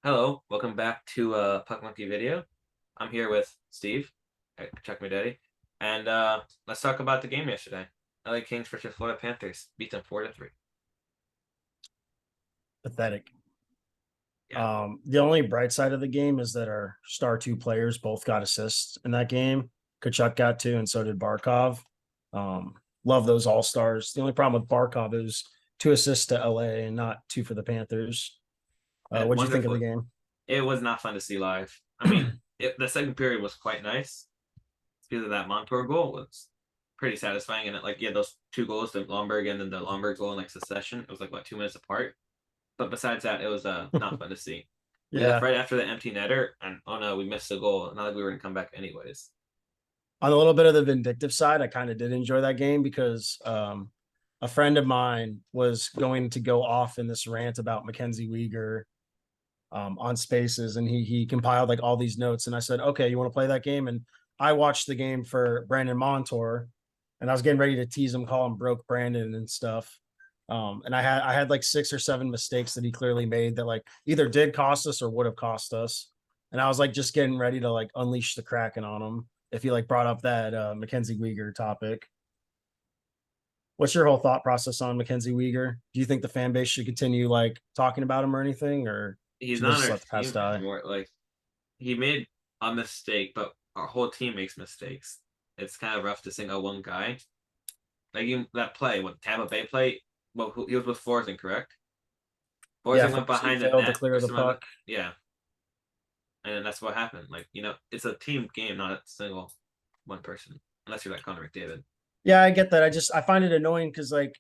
Hello, welcome back to Puckmonkey Video. I'm here with Steve, Chuck my daddy, and let's talk about the game yesterday. LA Kings versus Florida Panthers beat them 4-3. Pathetic. Yeah, The only bright side of the game is that our star two players both got assists in that game. Kachuk got two, and so did Barkov. Love those all stars. The only problem with Barkov is two assists to LA and not two for the Panthers. What'd you think of the wonderful. game? It was not fun to see live. I mean, the second period was quite nice because of that Montour goal was pretty satisfying, and those two goals, the Lomberg and then the Lomberg goal in succession. It was like what 2 minutes apart. But besides that, it was not fun to see. We left Yeah. right after the empty netter, and oh no, we missed the goal. Not like we were gonna come back anyways. On a little bit of the vindictive side, I kind of did enjoy that game because a friend of mine was going to go off in this rant about Mackenzie Weegar on Spaces, and he compiled like all these notes. And I said, okay, you want to play that game? And I watched the game for Brandon Montour, and I was getting ready to tease him, call him broke Brandon and stuff. And I had like 6 or 7 mistakes that he clearly made that like either did cost us or would have cost us. And I was like just getting ready to like unleash the Kraken on him if he like brought up that Mackenzie Weegar topic. What's your whole thought process on Mackenzie Weegar? Do you think the fan base should continue like talking about him or anything, or He's should they not on just our let the past team die? anymore. Like he made a mistake, but our whole team makes mistakes. It's kind of rough to single one guy. Like that play, what Tampa Bay play. Well, he was with Forsing, correct? Yeah, Forsing went Forsey behind the failed to net or clear the something. puck. Yeah, and then that's what happened. It's a team game, not a single one person. Unless you're like Connor McDavid. Yeah, I get that. I find it annoying because like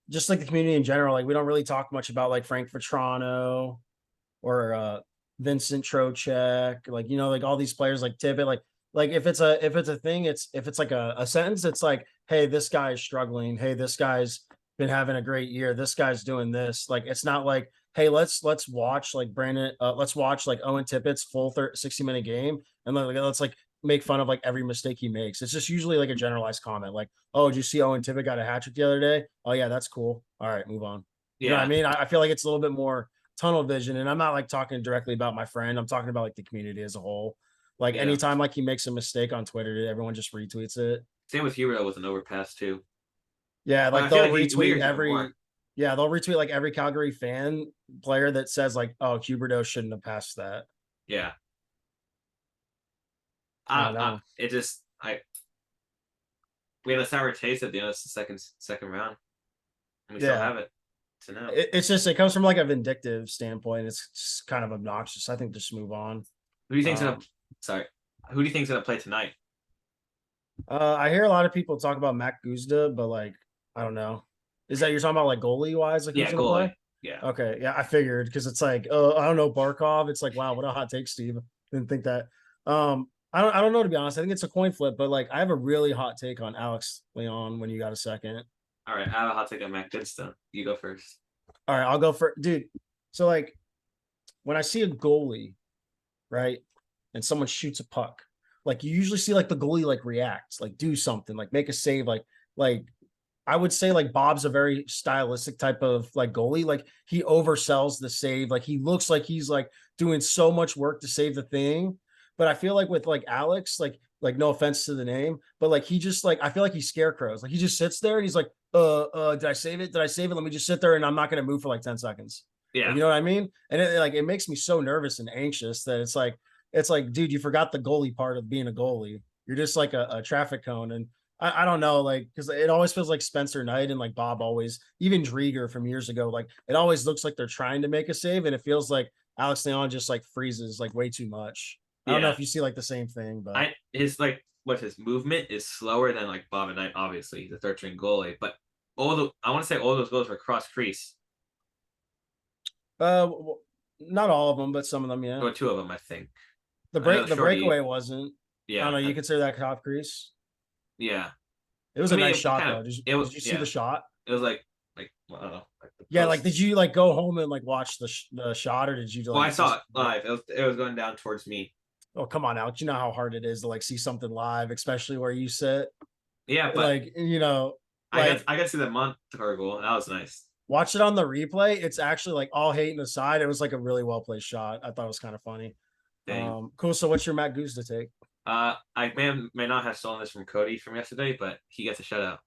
just like the community in general, like we don't really talk much about like Frank Vetrano or Vincent Trocheck, like like all these players like Tippett, like if it's a thing, it's if it's like a sentence, it's like, hey, this guy is struggling. Hey, this guy's been having a great year. This guy's doing this. Like it's not like, hey, let's watch like Brandon, let's watch like Owen Tippett's full 60-minute game and let's like make fun of like every mistake he makes. It's just usually like a generalized comment, like, oh, did you see Owen Tippett got a hat trick the other day? Oh yeah, that's cool. All right, move on. You know what I Yeah, mean? I feel like it's a little bit more tunnel vision, and I'm not like talking directly about my friend. I'm talking about like the community as a whole. Like yeah. anytime like he makes a mistake on Twitter, everyone just retweets it. Same with Huberto with an overpass too. Yeah, But like I feel they'll like retweet Weir's even more. every yeah, they'll retweet like every Calgary fan player that says like, oh, Huberto shouldn't have passed that. Yeah. I don't know. It just I we had a sour taste at the end of the second round, and we still Yeah. have it to now. It's just it comes from like a vindictive standpoint. It's just kind of obnoxious. I think just move on. Who do you think's gonna? Um, Sorry, who do you think's gonna play tonight? I hear a lot of people talk about Mac Guzda, but like I don't know. Is that you're talking about like goalie wise, like who's Yeah, gonna play? goalie. Yeah, Okay, yeah, I figured because it's like, I don't know, Barkov. It's like, wow, what a hot take, Steve. Didn't think that. I don't know to be honest. I think it's a coin flip, but like, I have a really hot take on Alex Leon when you got a second. all right. I have a hot take on Mac Goodstone. You go first. All right, I'll go for dude. So like, when I see a goalie, right, and someone shoots a puck, like you usually see like the goalie like react, like do something, like make a save, like I would say like Bob's a very stylistic type of like goalie. Like he oversells the save. Like he looks like he's like doing so much work to save the thing. But I feel like with like Alex, like no offense to the name, but like he just like I feel like he scarecrows. Like he just sits there and he's like, did I save it? Did I save it? Let me just sit there and I'm not gonna move for like 10 seconds. Like Yeah, you know what I mean? And it makes me so nervous and anxious that it's like, dude, you forgot the goalie part of being a goalie. You're just like a traffic cone. And I don't know, like, because it always feels like Spencer Knight and like Bob always, even Drieger from years ago, like it always looks like they're trying to make a save, and it feels like Alex Leon just like freezes like way too much. I don't know yeah. if you see like the same thing, but I his like what his movement is slower than like Bob and Knight. Obviously, he's a third string goalie, but I want to say all those goals were cross crease, uh, not all of them, but some of them, yeah. or two of them, I think. The I know break, the breakaway Shorty. wasn't. I don't Yeah, know. You consider that top crease? yeah. It was I a mean, nice it shot kind of though. Did, it was did you see yeah. the shot? It was like well, I don't know, like the Yeah, like did post. you like go home and like watch the shot, or did you Well, like I saw just? it live. It was going down towards me. Oh, come on, Alex. You know how hard it is to like see something live, especially where you sit. Yeah, but Like, I got like I got to see that Montour goal. That was nice. Watch it on the replay. It's actually like all hating aside. It was like a really well played shot. I thought it was kind of funny. Dang. Cool. So what's your Matt Goose to take? I may not have stolen this from Cody from yesterday, but he gets a shutout.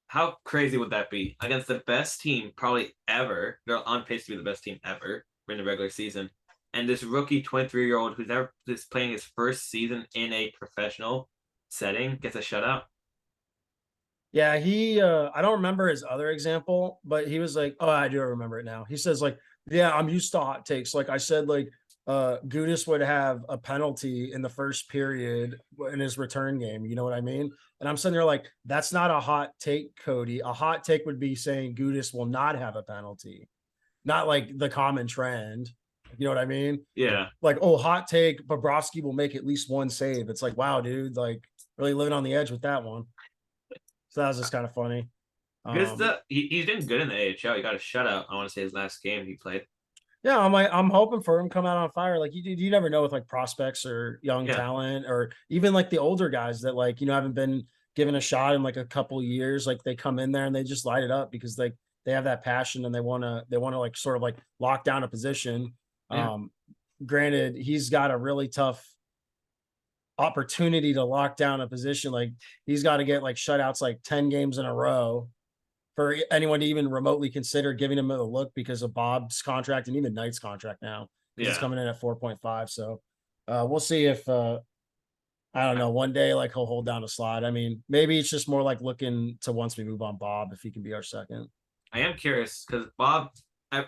How crazy would that be against the best team probably ever? They're on pace to be the best team ever in the regular season, and this rookie 23-year-old who's never is playing his first season in a professional setting gets a shutout. Yeah, he I don't remember his other example, but he was like, oh, I do remember it now. He says like, yeah, I'm used to hot takes. Like I said, like Gudis would have a penalty in the first period in his return game. You know what I mean? And I'm sitting there like, that's not a hot take, Cody. A hot take would be saying Gudis will not have a penalty, not like the common trend. You know what I mean? Yeah, Like, oh, hot take, Bobrovsky will make at least one save. It's like, wow, dude, like really living on the edge with that one. So that was just kind of funny. because Um, he's doing good in the AHL. He got a shutout. I want to say his last game he played. yeah, I'm hoping for him to come out on fire. Like you never know with like prospects or young Yeah, talent or even like the older guys that like haven't been given a shot in like a couple years. Like they come in there and they just light it up because like they have that passion and they wanna like sort of like lock down a position. yeah, Um, Granted, he's got a really tough opportunity to lock down a position. Like he's got to get like shutouts like 10 games in a row for anyone to even remotely consider giving him a look because of Bob's contract and even Knight's contract now because it's yeah. coming in at 4.5. So we'll see if I don't know, one day like he'll hold down a slot. I mean, maybe it's just more like looking to once we move on Bob if he can be our second. I am curious because Bob,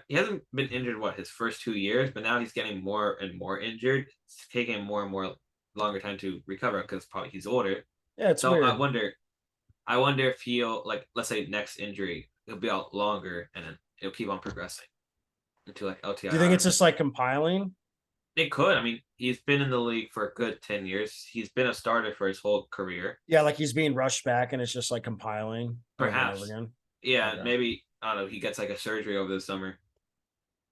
he hasn't been injured what his first 2 years, but now he's getting more and more injured. It's taking more and more longer time to recover because probably he's older. Yeah, it's So weird. I wonder if he'll like, let's say next injury, he'll be out longer and then it'll keep on progressing into like Do you think LTIR or it's just something. like compiling? It could. I mean, he's been in the league for a good 10 years. He's been a starter for his whole career. Yeah, like he's being rushed back and it's just like compiling over and over Perhaps, again. yeah, Okay. maybe I don't know. He gets like a surgery over the summer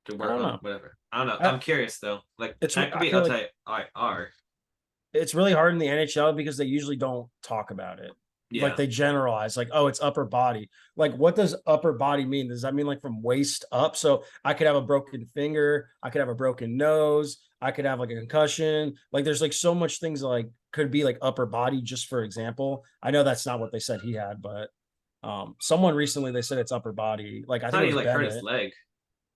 to I work don't on know. whatever. I don't know. I, I'm curious though. Like that could I be feel like LTIR. it's really hard in the NHL because they usually don't talk about it. Like Yeah, they generalize, like, oh, it's upper body. Like, what does upper body mean? Does that mean like from waist up? So I could have a broken finger, I could have a broken nose, I could have like a concussion. Like, there's like so much things that, like could be like upper body, just for example. I know that's not what they said he had, but someone recently they said it's upper body. Like, I I think thought it he was like hurt his Bennett. leg.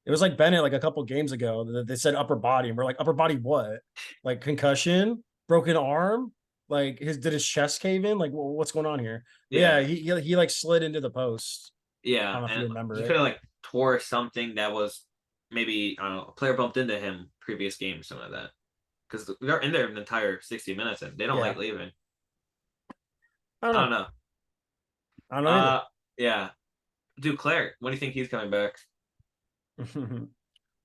It was like Bennett like a couple games ago that they said upper body, and we're like, upper body what? Like concussion, broken arm, like his chest cave in? Like what's going on here? But yeah, Yeah, he like slid into the post. I yeah, don't know if you and remember he it. could have like tore something that was maybe I don't know. A player bumped into him previous game or something like that. Because they're in there an entire 60 minutes and they don't like Yeah, leaving. I don't I don't know. know. I don't know Uh, yeah. Duclair, when do you think he's coming back? either.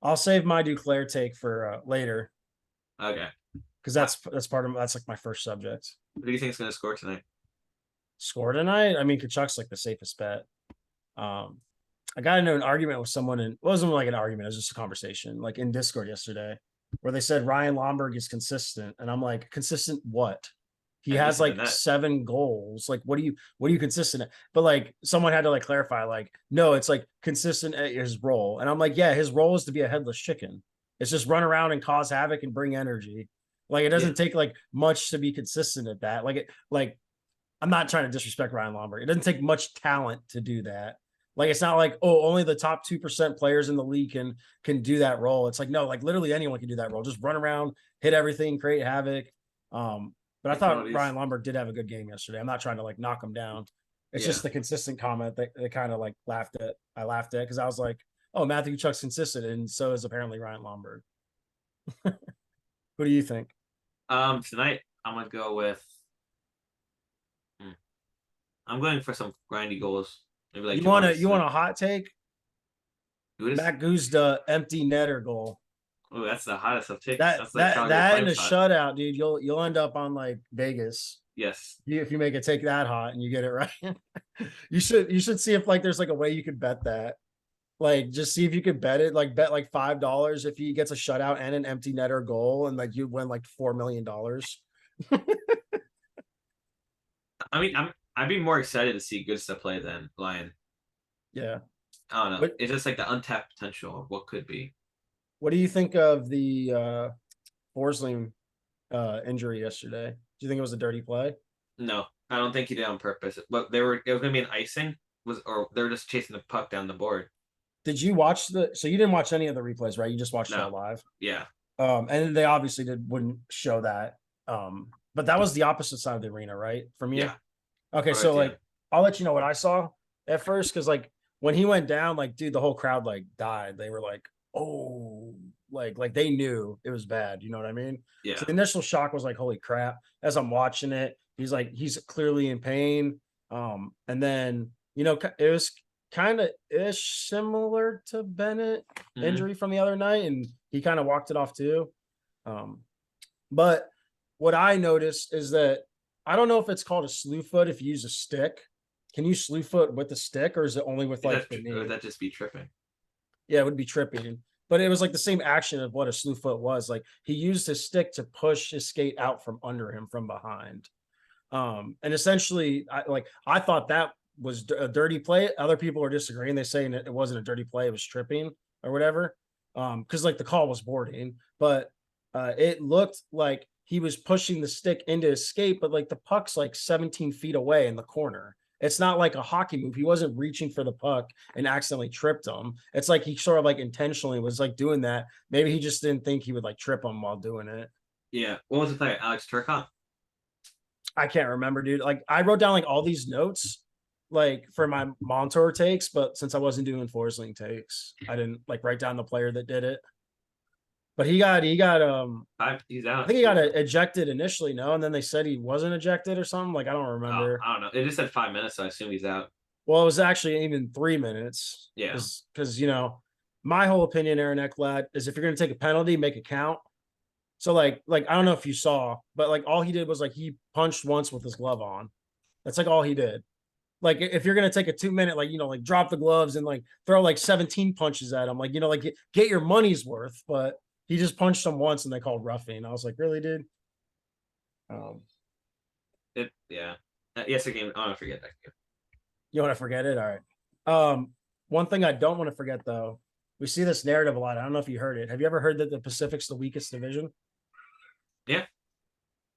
I'll save my Duclair take for later Okay. because How, that's part of that's like my first subject. who do you think is going to score tonight? Score tonight. I mean, Kachuk's like the safest bet. Um, I got into an argument with someone, and it wasn't like an argument, it was just a conversation, like in Discord yesterday, where they said Ryan Lomberg is consistent. And I'm like, consistent what? He And has this is the like net. 7 goals. Like, what are you consistent at? But like someone had to like clarify, like, no, it's like consistent at his role. And I'm like, yeah, his role is to be a headless chicken. It's just run around and cause havoc and bring energy. Like it Yeah. doesn't take like much to be consistent at that. Like I'm not trying to disrespect Ryan Lomberg. It doesn't take much talent to do that. Like it's not like, oh, only the top 2% players in the league can do that role. It's like, no, like literally anyone can do that role. Just run around, hit everything, create havoc. But I Take thought penalties. Ryan Lomberg did have a good game yesterday. I'm not trying to like knock him down. It's Yeah. just the consistent comment that kind of like laughed at. I laughed at because I was like, oh, Matthew Chuck's consistent, and so is apparently Ryan Lomberg. Who do you think? Tonight I'm gonna go with. hmm, I'm going for some grindy goals. Maybe like Javon You want Smith. a hot take? Who is? Matt Guzda empty netter goal. Oh, that's the hottest of takes. That That's the that Calgary that and a Flames hot. shutout, dude. You'll end up on like Vegas Yes. if you make it take that hot and you get it right. You should see if like there's like a way you could bet that. Like just see if you could bet it. Like bet like $5 if he gets a shutout and an empty netter goal, and like you win like $4 million. I mean, I'd be more excited to see good stuff play than Lion. Yeah. I don't know. What It's just like the untapped potential of what could be. What do you think of the Forsling injury yesterday? Do you think it was a dirty play? No, I don't think he did it on purpose. But it was gonna be an icing, or they were just chasing the puck down the board. Did you watch so you didn't watch any of the replays, right? You just watched it No. all live. Yeah. And they obviously wouldn't show that. But that was the opposite side of the arena, right? From you? Yeah. Okay, Right, so yeah. like I'll let you know what I saw at first, because like when he went down, like dude, the whole crowd like died. They were like, oh, like they knew it was bad. You know what I mean? Yeah. So the initial shock was like, holy crap. As I'm watching it, he's clearly in pain. And then it was kind of ish similar to Bennett Mhm. injury from the other night, and he kind of walked it off too. But what I noticed is that I don't know if it's called a slew foot if you use a stick. Can you slew foot with the stick, or is it only with like the Or would knee? that just be tripping? Yeah, it would be tripping. But it was like the same action of what a slew foot was. Like he used his stick to push his skate out from under him from behind. And essentially, I thought that was a dirty play. Other people are disagreeing. They're saying it wasn't a dirty play; it was tripping or whatever. Because like the call was boarding, but it looked like he was pushing the stick into his skate, but like the puck's like 17 feet away in the corner. It's not like a hockey move. He wasn't reaching for the puck and accidentally tripped him. It's like he sort of like intentionally was like doing that. Maybe he just didn't think he would like trip him while doing it. Yeah. What was the player? Alex Turcotte? I can't remember, dude. Like I wrote down like all these notes like for my Montour takes, but since I wasn't doing Forsling takes, I didn't like write down the player that did it. But he got He's I out. think he got ejected initially, no, and then they said he wasn't ejected or something. Like I don't Oh, remember. I don't know. It just said 5 minutes, so I assume he's out. Well, it was actually even 3 minutes Yeah. because my whole opinion, Aaron Ekblad, is if you're gonna take a penalty, make it count. So like I don't know if you saw, but like all he did was like he punched once with his glove on. That's like all he did. Like if you're gonna take a 2 minute, like like drop the gloves and like throw like 17 punches at him, like like get your money's worth. But he just punched him once and they called roughing. I was like, really, dude? Um, Yeah. Yes, the game. I don't forget that game. you want to forget it? All right. One thing I don't want to forget though, we see this narrative a lot. I don't know if you heard it. Have you ever heard that the Pacific's the weakest division? Yeah.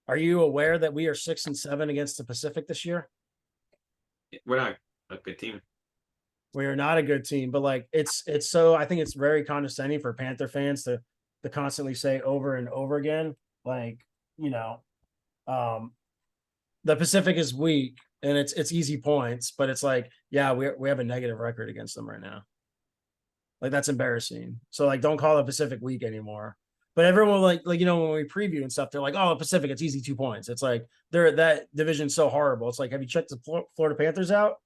Are you aware that we are 6-7 against the Pacific this year? We're not a good team. We are not a good team, but like it's so I think it's very condescending for Panther fans to constantly say over and over again, like, um the Pacific is weak and it's easy points, but it's like, yeah, we have a negative record against them right now. Like that's embarrassing. So like don't call the Pacific weak anymore. But everyone like when we preview and stuff, they're like, oh, Pacific, it's easy 2 points. It's like that division's so horrible. It's like, have you checked the Florida Panthers out?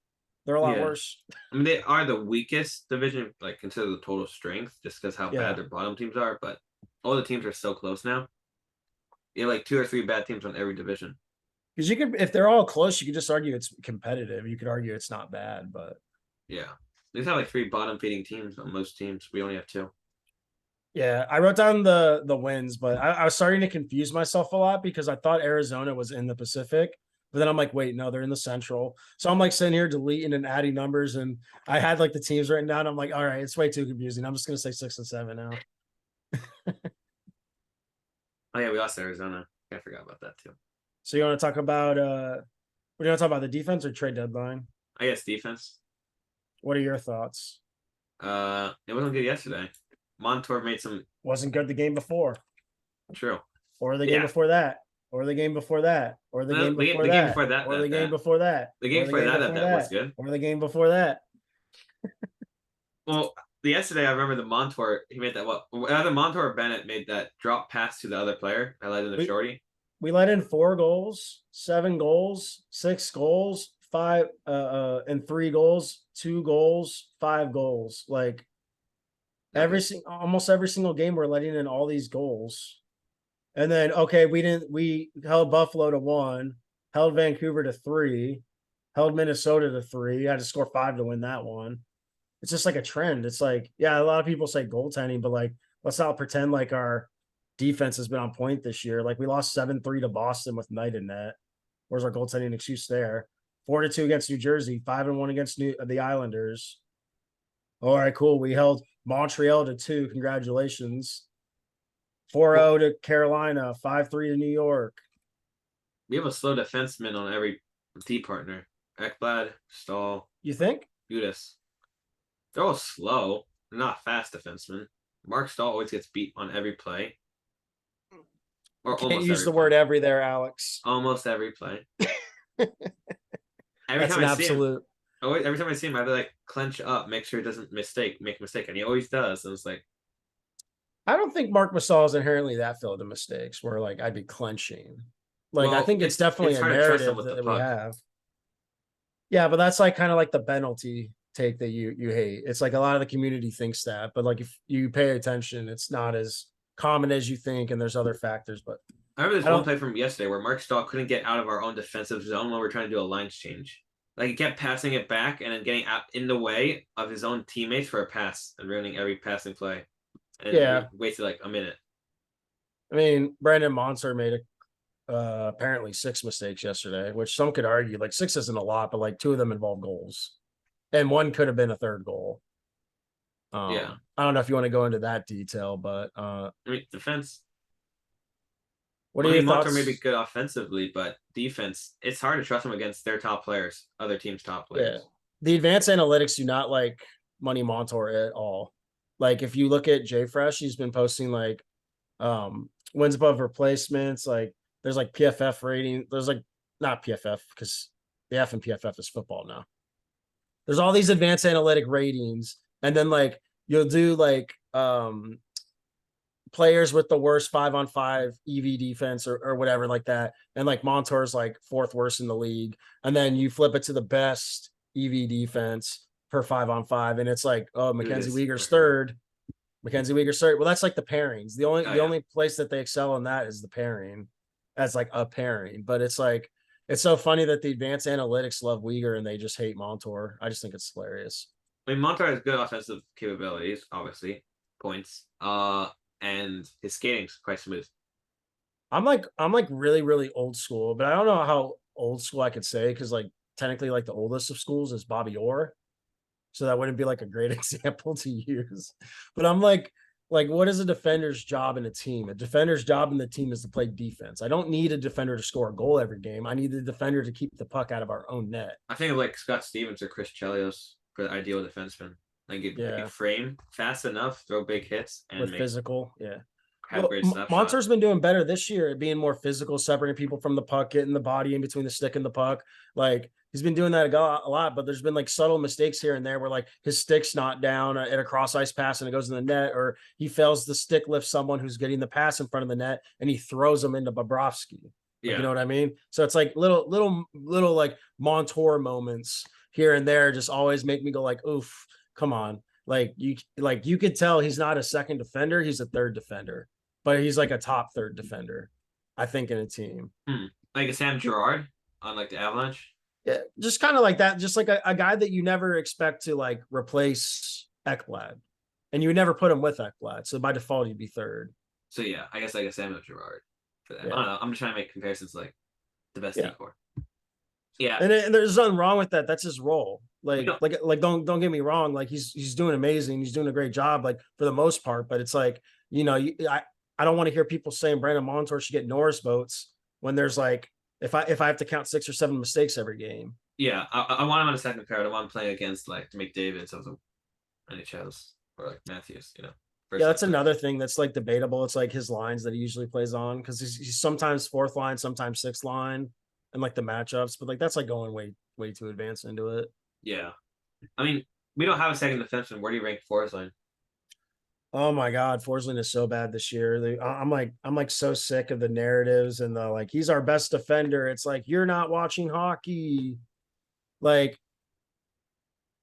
They're a lot Yeah. worse. I mean, they are the weakest division, like consider the total strength, just because how Yeah. bad their bottom teams are. But all the teams are so close now. You have like 2 or 3 bad teams on every division. Because you could, if they're all close, you could just argue it's competitive. You could argue it's not bad, but Yeah. They have like 3 bottom feeding teams on most teams. We only have 2. yeah, I wrote down the wins, but I was starting to confuse myself a lot because I thought Arizona was in the Pacific, but then I'm like, wait, no, they're in the Central. So I'm like sitting here deleting and adding numbers, and I had like the teams written down. I'm like, all right, it's way too confusing. I'm just gonna say 6-7 now. Oh yeah, we lost Arizona. I forgot about that too. So you want to talk about what do you want to talk about, the defense or trade deadline? I guess defense. What are your thoughts? It wasn't good yesterday. Montour made some Wasn't good the game before, true. or the game Yeah. before that, or the game before that, or the game The before game that, before that, or the game before that, the or game the before game that, before that was that, good. or the game before that. Well, yesterday I remember the Montour. He made that. What either Montour or Bennett made that drop pass to the other player. I led in the We shorty. we let in 4 goals, 7 goals, 6 goals, 5 and 3 goals, 2 goals, 5 goals. Like almost every single game we're letting in all these goals. And then okay, we held Buffalo to 1, held Vancouver to 3, held Minnesota to 3. Had to score 5 to win that one. It's just like a trend. It's like, yeah, a lot of people say goaltending, but like let's not pretend like our defense has been on point this year. Like we lost 7-3 to Boston with Knight in net. Where's our goaltending excuse there? 4-2 against New Jersey, 5-1 against the Islanders. All right, cool. We held Montreal to 2. Congratulations. 4-0 to Carolina, 5-3 to New York. We have a slow defenseman on every D partner. Ekblad, Stahl, You think? Udis. They're all slow. They're not fast defensemen. Mark Stahl always gets beat on every play. Or Can't almost use every the play. word every there, Alex. Almost every play. Every That's time an I see him, absolute. every time I see him, I have to like clench up, make sure he doesn't make a mistake, and he always does. And it's like, I don't think Mark Masal is inherently that filled with mistakes where like I'd be clenching. Like I well, think it's definitely it's a hard to trust him narrative with the that we puck. have. Yeah, but that's like kind of like the penalty take that you hate. It's like a lot of the community thinks that, but like if you pay attention, it's not as common as you think, and there's other factors. But I remember this I one don't. play from yesterday where Mark Stahl couldn't get out of our own defensive zone when we are trying to do a lines change. Like he kept passing it back and then getting out in the way of his own teammates for a pass and ruining every passing play. And we Yeah, wasted like a minute. I mean Brandon Monser made apparently 6 mistakes yesterday, which some could argue like 6 isn't a lot, but like 2 of them involve goals, and one could have been a third goal. Yeah. I don't know if you want to go into that detail, but I mean, defense. what are I your mean, Montour may be thoughts? good offensively, but defense, it's hard to trust him against their top players, other teams' top Yeah, players. the advanced analytics do not like Money Montour at all. Like if you look at JFresh, he's been posting like wins above replacements. Like there's like PFF rating. There's like not PFF because the F and PFF is football now. There's all these advanced analytic ratings, and then like you'll do like players with the worst 5-on-5 EV defense or whatever like that. And like Montour's like 4th worst in the league. And then you flip it to the best EV defense per 5-on-5. And it's like, oh, Dude Mackenzie is Weegar's for sure. third. Mackenzie Weegar's third. Well, that's like the pairings. The only Oh the yeah. only place that they excel in that is the pairing. That's like a pairing. But it's like it's so funny that the advanced analytics love Uyghur and they just hate Montour. I just think it's hilarious. I mean, Montour has good offensive capabilities, obviously, points. And his skating's quite smooth. I'm like really really old school, but I don't know how old school I could say because like technically like the oldest of schools is Bobby Orr, so that wouldn't be like a great example to use. But I'm like what is a defender's job in a team? A defender's job in the team is to play defense. I don't need a defender to score a goal every game. I need the defender to keep the puck out of our own net. I think of like Scott Stevens or Chris Chelios for the ideal defenseman. Like Yeah, frame fast enough, throw big hits, and with make physical. Yeah. have Well, great snapshot. Monter's been doing better this year, being more physical, separating people from the puck, getting the body in between the stick and the puck. Like he's been doing that a lot, but there's been like subtle mistakes here and there where like his stick's not down at a cross ice pass and it goes in the net, or he fails the stick lift someone who's getting the pass in front of the net and he throws them into Bobrovsky. Like you Yeah. know what I mean? So it's like little like Montour moments here and there just always make me go like, oof, come on. Like you could tell he's not a second defender, he's a third defender, but he's like a top third defender, I think, in a team. Like a Sam Gerard on like the Avalanche. Yeah, just kind of like that, just like a guy that you never expect to like replace Ekblad, and you would never put him with Ekblad. So by default, he'd be third. So yeah, I guess like a Samuel Gerard for that. I Yeah, don't know. I'm just trying to make comparisons like the best yeah, decor. Yeah. and there's nothing wrong with that. That's his role. We don't Like don't get me wrong. Like he's doing amazing. He's doing a great job. Like for the most part, but it's like I don't want to hear people saying Brandon Montour should get Norris votes when there's like if I have to count 6 or 7 mistakes every game. yeah, I want him on a second pair. I want him playing against like McDavid's of the NHLs or like Matthews, Yeah, First that's line players. another thing that's like debatable. It's like his lines that he usually plays on because he's sometimes 4th line, sometimes 6th line, and like the matchups. But like that's like going way too advanced into it. Yeah. I mean, we don't have a second defenseman. Where do you rank Forest line? Oh my God, Forsling is so bad this year. I'm like so sick of the narratives and the like. He's our best defender. It's like you're not watching hockey. Like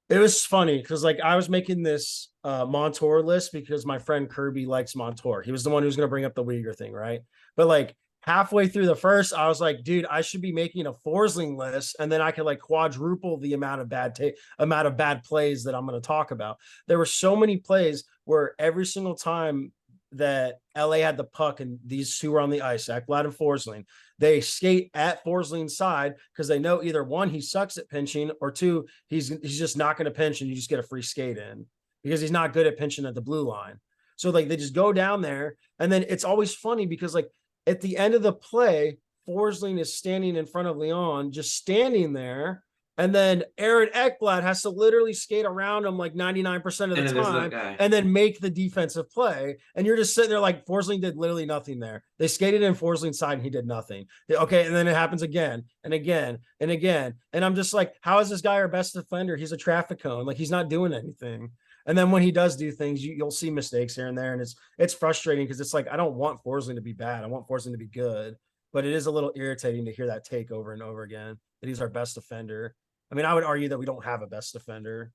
it was funny because like I was making this Montour list because my friend Kirby likes Montour. He was the one who was going to bring up the Uyghur thing, right? But like halfway through the first, I was like, dude, I should be making a Forsling list, and then I could like quadruple the amount of bad plays that I'm going to talk about. There were so many plays where every single time that LA had the puck and these two were on the ice, Ekblad and Forsling, they skate at Forsling's side because they know either one, he sucks at pinching, or two, he's just not going to pinch and you just get a free skate in. because he's not good at pinching at the blue line. So like they just go down there, and then it's always funny because like at the end of the play, Forsling is standing in front of Leon, just standing there. And then Aaron Ekblad has to literally skate around him like 99% of the And then there's that time guy. and then make the defensive play. And you're just sitting there like Forsling did literally nothing there. They skated in Forsling's side and he did nothing. Okay. And then it happens again and again and again. And I'm just like, how is this guy our best defender? He's a traffic cone. Like he's not doing anything. And then when he does do things, you'll see mistakes here and there. And it's frustrating because it's like, I don't want Forsling to be bad. I want Forsling to be good. But it is a little irritating to hear that take over and over again, that he's our best defender. I mean, I would argue that we don't have a best defender.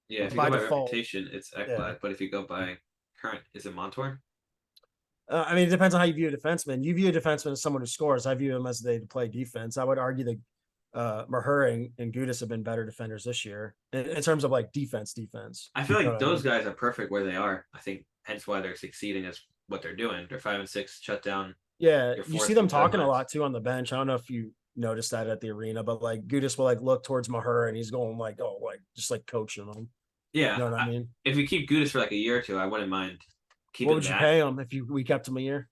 Yeah, if you By go by default, reputation, it's Ekblad. yeah. But if you go by current, is it Montour? I mean, it depends on how you view a defenseman. You view a defenseman as someone who scores. I view him as they play defense. I would argue that Mahura and Gudis have been better defenders this year in terms of like defense. I feel You know like what I those mean? guys are perfect where they are. I think hence why they're succeeding as what they're doing. They're 5-6, shut down. Yeah, Your you see fourth them and third talking a lines. lot too on the bench. I don't know if you noticed that at the arena, but like Gudis will like look towards Mahura and he's going like, oh, like just like coaching him. Yeah, You know what I mean? if we keep Gudis for like a year or two, I wouldn't mind What keeping would you that. pay him if we kept him a year?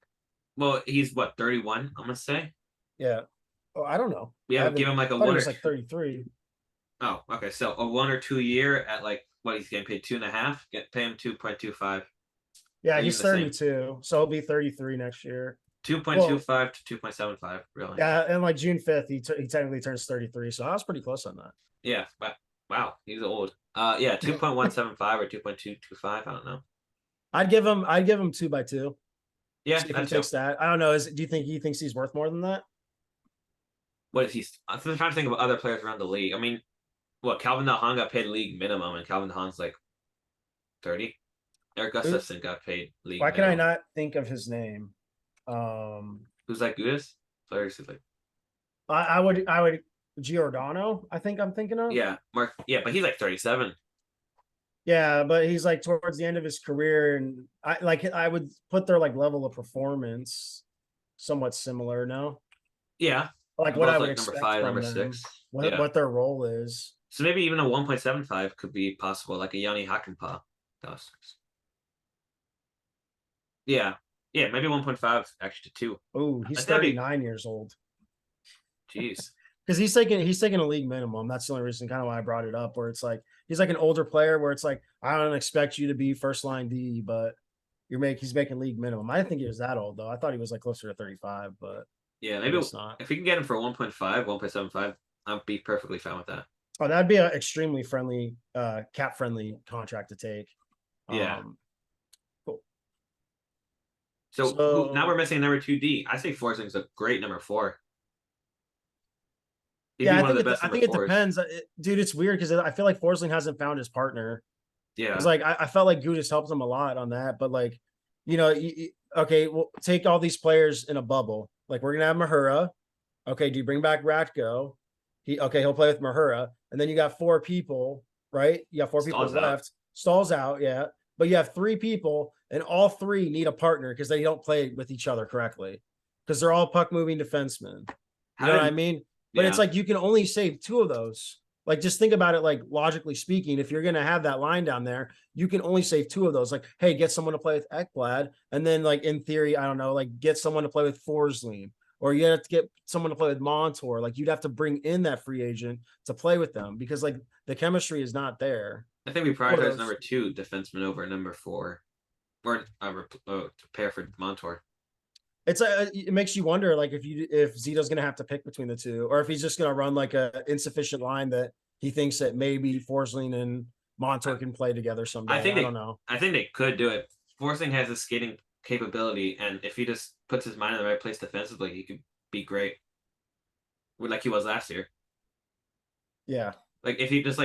Well, he's what 31. I'm gonna say. Yeah. Oh, I don't know. Yeah, I give him like a thought he one or was like two. 33. Oh, okay. So a 1 or 2 year at like what he's getting paid 2.5. Pay him 2.25. Yeah, Or even he's the same. 32, so he'll be 33 next year. Two point two Well, five to 2.75. Really. yeah, and like June 5th, he technically turns 33, so I was pretty close on that. Yeah. But wow, he's old. Yeah, 2.175 or 2.225. I don't know. I'd give him 2x2. Yeah, See if he that's takes that. I don't know. Do you think he thinks he's worth more than that? what is he? I'm trying to think of other players around the league. I mean, what Calvin DeHaan got paid league minimum, and Calvin DeHaan's like 30. Eric Gustafson got paid league Why can I minimum. not think of his name? Who's like Gudis? Players like I would Giordano, I think I'm thinking of. yeah, Mark. Yeah, but he's like 37. Yeah, but he's like towards the end of his career, and I would put their like level of performance somewhat similar. No, Yeah, like what both I would like number expect 5, from number them, 6. what Yeah, what their role is. so maybe even a 1.75 could be possible, like a Yanni Hakanpää. Yeah, yeah, maybe 1.5 actually to 2. Oh, I he's think that'd be 39 years old jeez. because he's taking a league minimum. That's the only reason, kind of why I brought it up. Where it's like he's like an older player, where it's like I don't expect you to be first line D, but he's making league minimum. I didn't think he was that old though. I thought he was like closer to 35, but Yeah, I maybe guess not. if we can get him for 1.5, 1.75, I'd be perfectly fine with that. Oh, that'd be an extremely friendly, cap friendly contract to take. Yeah. Um, cool. So who now So we're missing number 2D. I think Forsing's a great number 4. He'd be yeah, one of the best I number think it 4s. depends, dude. It's weird because I feel like Forsling hasn't found his partner. Because Yeah. like I felt like Gudis helped him a lot on that, but like okay, well take all these players in a bubble. Like we're gonna have Mahura. Okay, do you bring back Ratko? He'll play with Mahura, and then you got 4 people, right? You got 4 people Stalls out. left. Stalls out, yeah. But you have 3 people, and all 3 need a partner because they don't play with each other correctly. Because they're all puck moving defensemen. You How know what I did mean? But it's yeah. like you can only save 2 of those. Like just think about it, like logically speaking, if you're gonna have that line down there, you can only save 2 of those. Like, hey, get someone to play with Ekblad, and then like in theory, I don't know, like get someone to play with Forsling, or you have to get someone to play with Montour. Like you'd have to bring in that free agent to play with them because like the chemistry is not there. I think we For prioritize those, number 2 defenseman over number 4. Or to pair for Montour. it makes you wonder, like if Zito's gonna have to pick between the 2, or if he's just gonna run like a insufficient line that he thinks that maybe Forsling and Montour can play together someday. I think I don't know. I think they could do it. Forsing has a skating capability, and if he just puts his mind in the right place defensively, he could be great. Like he was last year. Yeah. Like if he just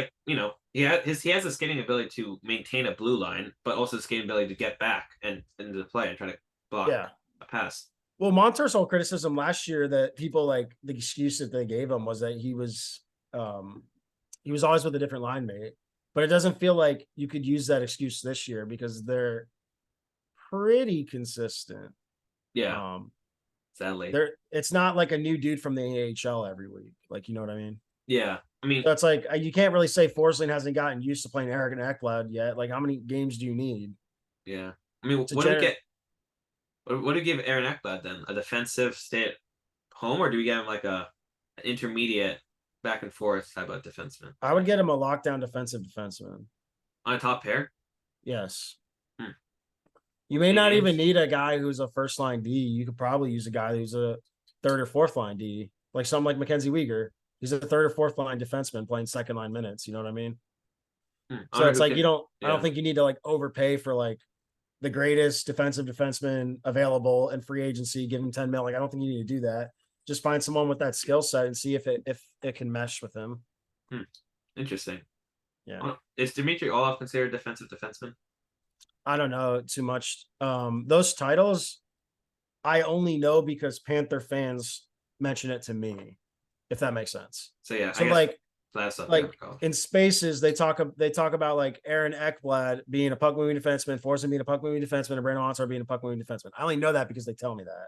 he has the skating ability to maintain a blue line, but also the skating ability to get back and into the play and try to block Yeah. a pass. Well, Montour's whole criticism last year that people like the excuse that they gave him was that he was always with a different line mate. But it doesn't feel like you could use that excuse this year because they're pretty consistent. Yeah, sadly. It's not like a new dude from the AHL every week. Like, you know what I mean? Yeah, I mean, So it's like you can't really say Forsling hasn't gotten used to playing Eric and Ekblad yet. Like, how many games do you need yeah. I mean, to what do we generate? get? What do we give Aaron Ekblad then? A defensive stay at home, or do we get him like an intermediate back and forth type of defenseman I would get him a lockdown defensive defenseman. on a top pair? Yes. Hmm. You may Any not even names? need a guy who's a first line D. You could probably use a guy who's a third or fourth line D, like something like Mackenzie Weegar. He's a third or fourth line defenseman playing second line minutes. You know what I mean? I So wonder it's who like you can. don't. I don't Yeah. think you need to like overpay for like the greatest defensive defenseman available in free agency. Give him 10 mil. Like I don't think you need to do that. Just find someone with that skill set and see if it can mesh with him. Hmm. Interesting. Yeah. Is Dimitri Olaf considered defensive defenseman? I don't know too much. Those titles I only know because Panther fans mention it to me, if that makes sense. So yeah, I So guess like that's stuff I like recall. in spaces they talk about like Aaron Ekblad being a puck moving defenseman, Forsen being a puck moving defenseman, and Brandon Montour being a puck moving defenseman. I only know that because they tell me that.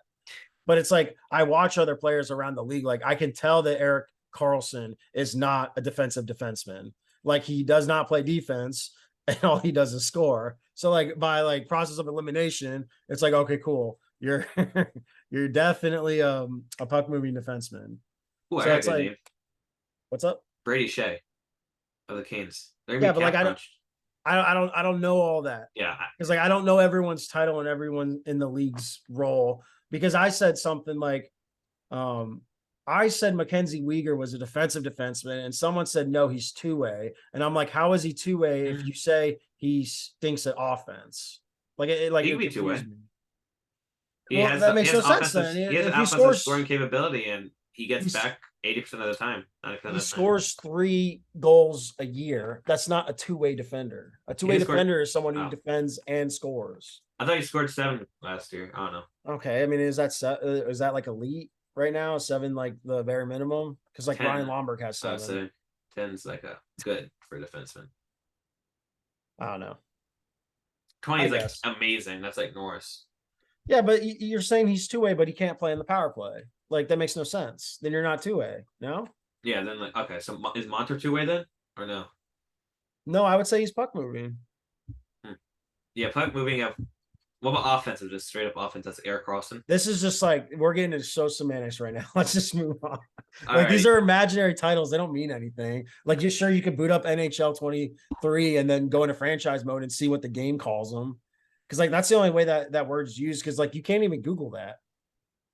But it's like I watch other players around the league. Like I can tell that Eric Carlson is not a defensive defenseman. Like he does not play defense, and all he does is score. So like by like process of elimination, it's like okay, cool. You're you're definitely a puck moving defenseman. Ooh, I So got a it's good like, name. what's up? Brady Shea of the Canes. They're gonna Yeah, be but like cap crunched. I don't know all that Yeah. because like I don't know everyone's title and everyone in the league's role because I said something like um I said Mackenzie Weegar was a defensive defenseman, and someone said no, he's two-way, and I'm like, how is he two-way if you say he stinks at offense? Like He it can be two way. confused me. Well, that He makes has no sense offensive then. he has If he offensive scores, scoring capability, and he gets he's back 80% of the time, 90% he of the time. scores 3 goals a year. That's not a two-way defender. A two-way He scored. defender is someone who Oh, defends and scores. I thought he scored 7 last year. I don't know. Okay, I mean, is that like elite right now? 7 like the bare minimum? Because like 10. Ryan Lomberg has I would 7. say 10's like a good for a defenseman. I don't know. 20 I is like guess. amazing. That's like Norris. Yeah, but you're saying he's two-way, but he can't play in the power play. Like that makes no sense. Then you're not two-way. No, Yeah. Then like okay, so is Monter 2 way then or no? no, I would say he's puck moving. Hmm. Yeah, puck moving up. What about offensive? Just straight up offense. That's Eric Carlson. This is just like we're getting into so semantics right now. Let's just move on. All Like these right. are imaginary titles; they don't mean anything. Like you sure you could boot up NHL 23 and then go into franchise mode and see what the game calls them, because like that's the only way that word's used. Because like you can't even Google that.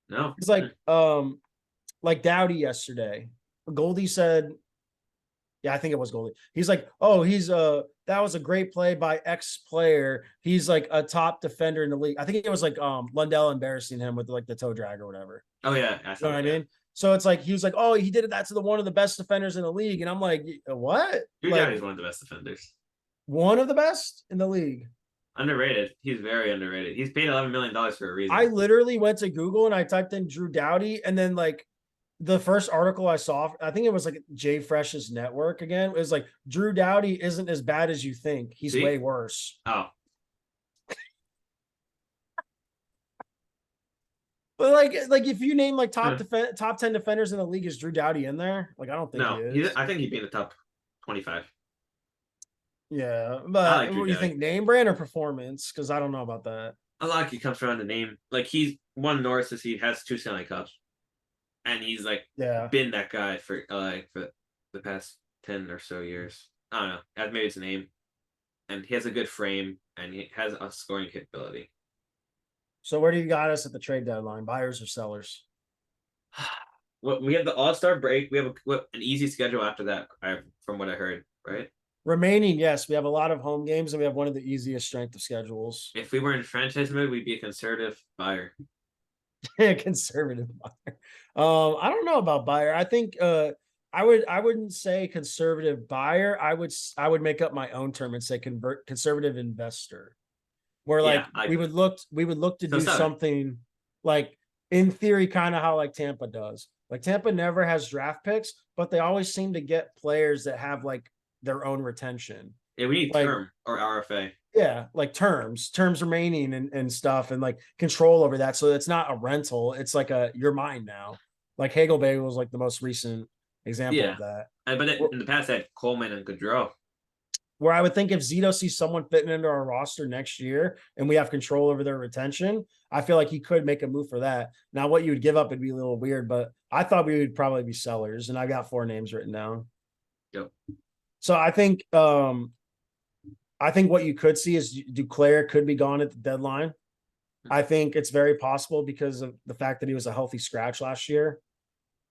No. It's like Dowdy yesterday. Goldie said, yeah, I think it was Goldie. He's like, oh, that was a great play by X player. He's like a top defender in the league. I think it was like Lundell embarrassing him with like the toe drag or whatever. Oh yeah, I You saw know what I that. Yeah. mean? So it's like he was like, oh, he did that to the one of the best defenders in the league, and I'm like, what? Drew Like Doughty's one of the best defenders. one of the best in the league. Underrated. He's very underrated. He's paid $11 million for a reason. I literally went to Google and I typed in Drew Doughty, and then like the first article I saw, I think it was like Jay Fresh's network again. It was like Drew Doughty isn't as bad as you think. He's See? way worse. Oh, But like if you name like top 10 defenders in the league, is Drew Doughty in there? Like I don't think he no. is. I think he'd be in the top 25. Yeah, I but like Drew what do you Doughty. think, name brand or performance? Because I don't know about that. I like he comes around the name. Like he's won Norris as he has 2 Stanley Cups. And he's like Yeah. been that guy for the past 10 or so years. I don't know. Maybe it's a name. And he has a good frame and he has a scoring capability. So where do you got us at the trade deadline? Buyers or sellers? Well, we have the All-Star break. We have an easy schedule after that, from what I heard, right? Remaining, yes, we have a lot of home games and we have one of the easiest strength of schedules. If we were in franchise mode, we'd be a conservative buyer. Conservative buyer. I don't know about buyer. I think I wouldn't say conservative buyer. I would make up my own term and say conservative investor. Where like Yeah, we would look to so do seller. something like in theory, kind of how like Tampa does. Like Tampa never has draft picks, but they always seem to get players that have like their own retention. Yeah, we need Like term or RFA. yeah, like terms remaining and stuff and like control over that. So it's not a rental. It's like you're mine now. Like Hagelbay was like the most recent example of that. But in the past, I had Coleman and Gaudreau. Where I would think if Zito sees someone fitting into our roster next year and we have control over their retention, I feel like he could make a move for that. Now, what you would give up would be a little weird, but I thought we would probably be sellers, and I got 4 names written down. Yep. So I think what you could see is Duclair could be gone at the deadline. I think it's very possible because of the fact that he was a healthy scratch last year.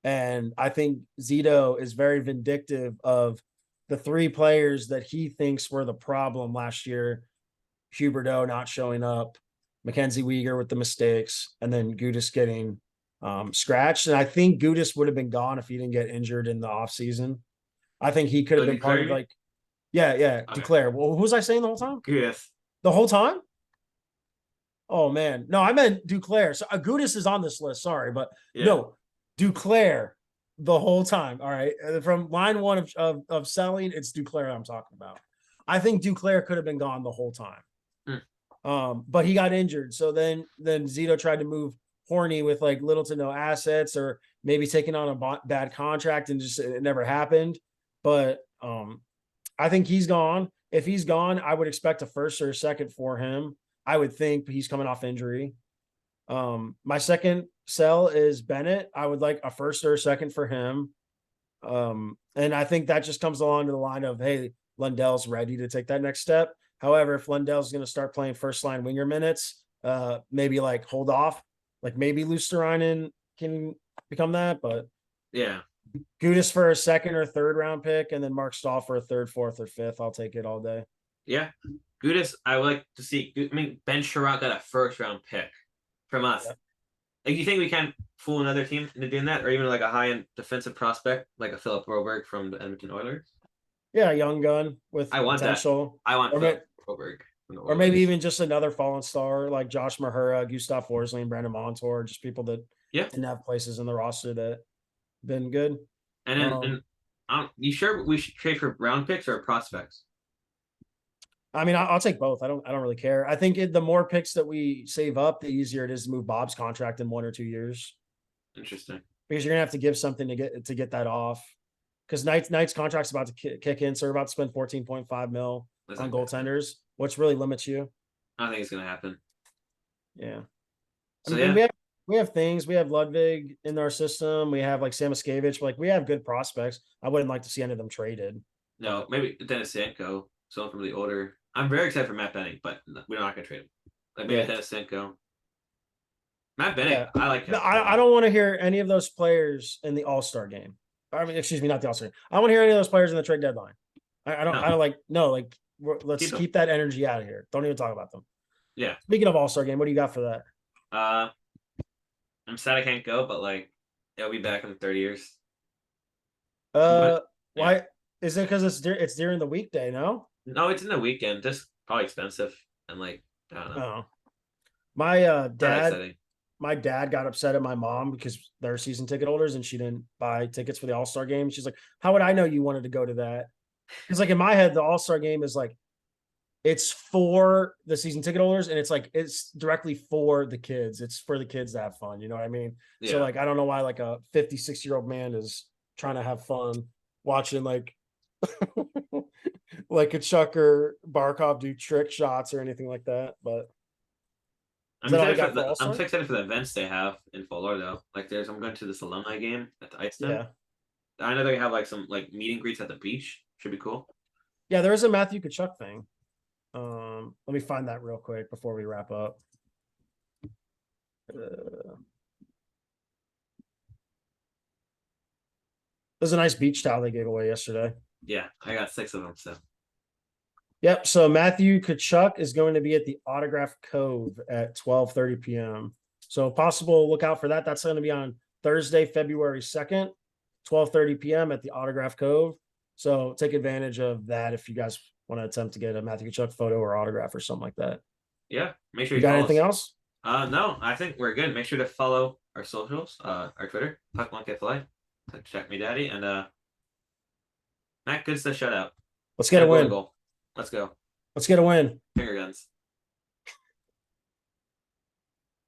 And I think Zito is very vindictive of the 3 players that he thinks were the problem last year. Huberdeau not showing up, Mackenzie Weegar with the mistakes, and then Gudis getting scratched. And I think Gudis would have been gone if he didn't get injured in the offseason. I think he could have been part of like, yeah, okay. Declare. Well, who was I saying the whole time? Gudis. The whole time? Oh man, no, I meant Duclair. So Gudis is on this list. Sorry, but no, Duclair the whole time. All right, from line 1 of selling, it's Duclair I'm talking about. I think Duclair could have been gone the whole time, but he got injured. So then Zito tried to move Horny with like little to no assets, or maybe taking on a bad contract, and just it never happened. But I think he's gone. If he's gone, I would expect a first or a second for him. I would think, but he's coming off injury. My second sell is Bennett. I would like a first or a second for him. And I think that just comes along to the line of, hey, Lundell's ready to take that next step. However, if Lundell's going to start playing first line winger minutes, maybe like hold off, like maybe Luosterainen can become that, but yeah. Gudis for a second or third round pick, and then Mark Stahl for a third, fourth, or fifth. I'll take it all day. Yeah. Gudis, I would like to see. I mean, Ben Sherratt got a first round pick from us. Yeah. Like, you think we can fool another team into doing that, or even like a high end defensive prospect like a Philip Broberg from the Edmonton Oilers? Yeah, young gun with potential. I want Philip Broberg. Or maybe even just another fallen star like Josh Mahura, Gustav Forsling, Brandon Montour, just people that didn't have places in the roster that been good. And you sure we should trade for round picks or prospects? I mean, I'll take both. I don't really care. I think the more picks that we save up, the easier it is to move Bob's contract in 1 or 2 years. Interesting. Because you're gonna have to give something to get that off. Because Knight's contract's about to kick in, so we're about to spend 14.5 mil on goaltenders, which really limits you. I don't think it's gonna happen. Yeah. So I mean, we have things. We have Ludwig in our system. We have like Samoskevich. Like, we have good prospects. I wouldn't like to see any of them traded. No, maybe Denisenko, someone from the older. I'm very excited for Matt Benning, but we're not gonna trade him. Like, maybe Denisenko. Matt Benning, I like him. I don't want to hear any of those players in the All-Star game. I mean, excuse me, not the All-Star game. I want to hear any of those players in the trade deadline. Let's keep that energy out of here. Don't even talk about them. Yeah. Speaking of All-Star game, what do you got for that? I'm sad I can't go, but like, it'll be back in 30 years. Why is it? Because it's during the weekday? No, it's in the weekend. Just probably expensive, and like, I don't know. My dad got upset at my mom because they're season ticket holders and she didn't buy tickets for the All-Star game. She's like, "How would I know you wanted to go to that?" Because like in my head, the All-Star game is like, it's for the season ticket holders, and it's like it's directly for the kids. It's for the kids to have fun. You know what I mean? Yeah. So like, I don't know why like a 56-year-old man is trying to have fun watching like like a Chuck or Barkov do trick shots or anything like that. But I'm excited for the events they have in Fort Lauderdale. Like, I'm going to this alumni game at the Ice Den. Yeah. I know they have like some like meet and greets at the beach. Should be cool. Yeah, there is a Matthew Tkachuk thing. Let me find that real quick before we wrap up. There's a nice beach towel they gave away yesterday. Yeah, I got 6 of them. So. Yep. So Matthew Tkachuk is going to be at the Autograph Cove at 12:30 p.m. So possible look out for that. That's going to be on Thursday, February 2nd, 12:30 p.m. at the Autograph Cove. So take advantage of that if you guys want to attempt to get a Matthew Tkachuk photo or autograph or something like that. Yeah. Make sure you got anything else? No, I think we're good. Make sure to follow our socials, our Twitter, Puckmonkey Report. Check me daddy. And Matt, good to shut out. Let's get a win. Let's go. Let's get a win. Finger guns.